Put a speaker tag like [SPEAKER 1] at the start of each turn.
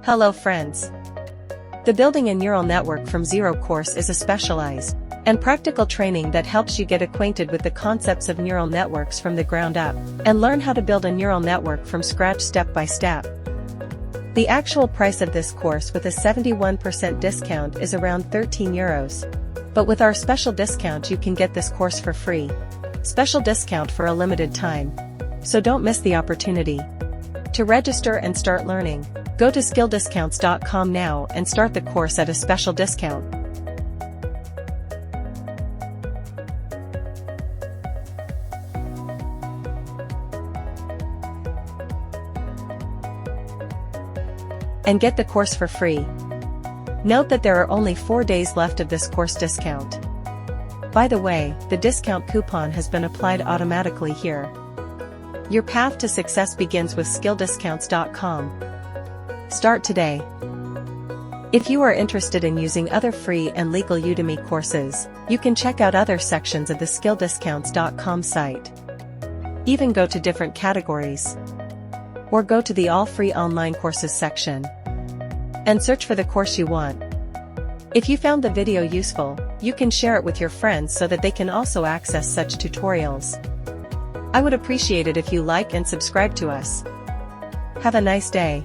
[SPEAKER 1] Hello friends. The Building a Neural Network from Zero course is a specialized and practical training that helps you get acquainted with the concepts of neural networks from the ground up, and learn how to build a neural network from scratch step by step. The actual price of this course with a 71% discount is around €13. But with our special discount you can get this course for free. Special discount for a limited time. So don't miss the opportunity. To register and start learning, go to skilldiscounts.com now and start the course at a special discount. And get the course for free. Note that there are only 4 days left of this course discount. By the way, the discount coupon has been applied automatically here. Your path to success begins with skilldiscounts.com. Start today. If you are interested in using other free and legal Udemy courses, you can check out other sections of the skilldiscounts.com site. Even go to different categories. Or go to the all free online courses section and search for the course you want. If you found the video useful, you can share it with your friends so that they can also access such tutorials. I would appreciate it if you like and subscribe to us. Have a nice day.